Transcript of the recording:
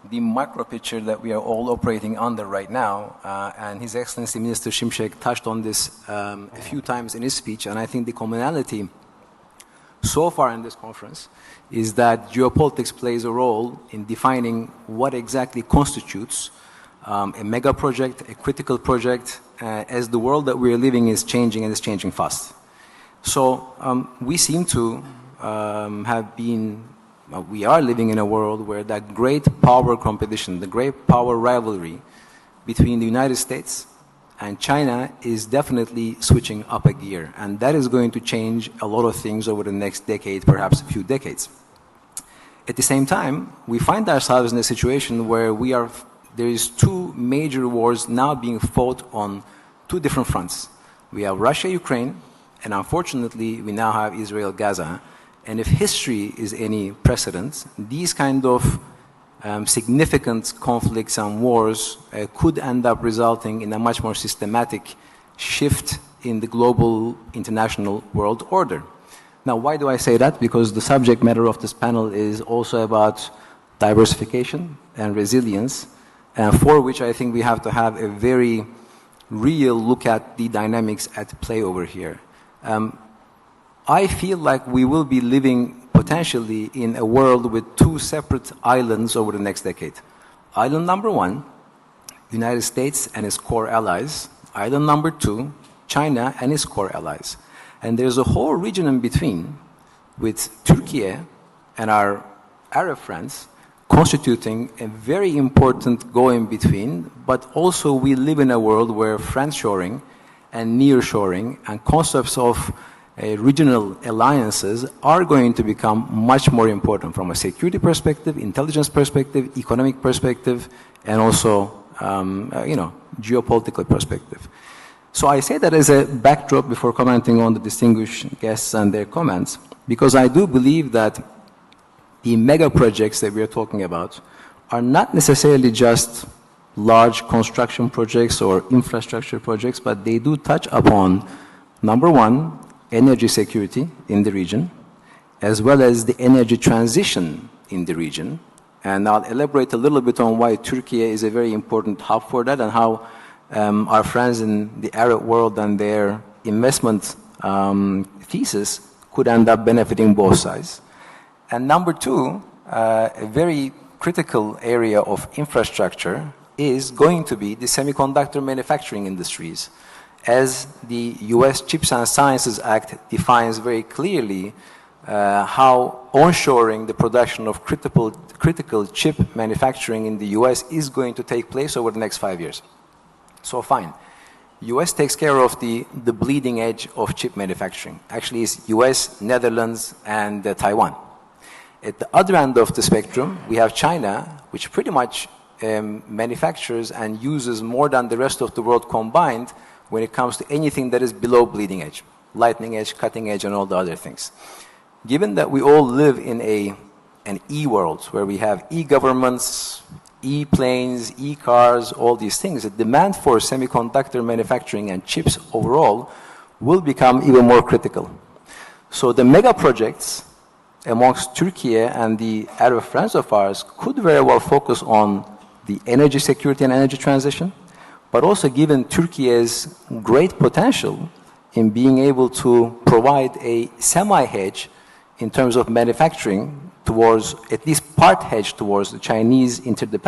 The macro picture that we are all operating under right now, and His Excellency Minister Simsek touched on this a few times in his speech, and I think the commonality so far in this conference is that geopolitics plays a role in defining what exactly constitutes a mega project, a critical project, as the world that we're living is changing and is changing fast. So we seem to we are living in a world where that great power competition, the great power rivalry between the United States and China is definitely switching up a gear. And that is going to change a lot of things over the next decade, perhaps a few decades. At the same time, we find ourselves in a situation where there is two major wars now being fought on two different fronts. We have Russia-Ukraine, and unfortunately, we now have Israel-Gaza. And if history is any precedent, these kind of significant conflicts and wars could end up resulting in a much more systematic shift in the global international world order. Now, why do I say that? Because the subject matter of this panel is also about diversification and resilience, for which I think we have to have a very real look at the dynamics at play over here. I feel like we will be living potentially in a world with two separate islands over the next decade. Island number one, United States and its core allies. Island number two, China and its core allies. And there's a whole region in between with Turkey and our Arab friends constituting a very important go-in-between, but also we live in a world where friendshoring and nearshoring and concepts of regional alliances are going to become much more important from a security perspective, intelligence perspective, economic perspective, and also, geopolitical perspective. So I say that as a backdrop before commenting on the distinguished guests and their comments, because I do believe that the mega projects that we are talking about are not necessarily just large construction projects or infrastructure projects, but they do touch upon, number one, energy security in the region, as well as the energy transition in the region. And I'll elaborate a little bit on why Turkey is a very important hub for that and how our friends in the Arab world and their investment thesis could end up benefiting both sides. And number two, a very critical area of infrastructure is going to be the semiconductor manufacturing industries. As the US Chips and Sciences Act defines very clearly how onshoring the production of critical chip manufacturing in the US is going to take place over the next 5 years. So fine, US takes care of the bleeding edge of chip manufacturing. Actually, it's US, Netherlands, and Taiwan. At the other end of the spectrum, we have China, which pretty much manufactures and uses more than the rest of the world combined when it comes to anything that is below bleeding edge, lightning edge, cutting edge, and all the other things. Given that we all live in an e-world where we have e-governments, e-planes, e-cars, all these things, the demand for semiconductor manufacturing and chips overall will become even more critical. So the mega projects amongst Turkey and the Arab friends of ours could very well focus on the energy security and energy transition, but also given Turkey's great potential in being able to provide a semi-hedge in terms of manufacturing towards, at least part hedge towards the Chinese interdependence.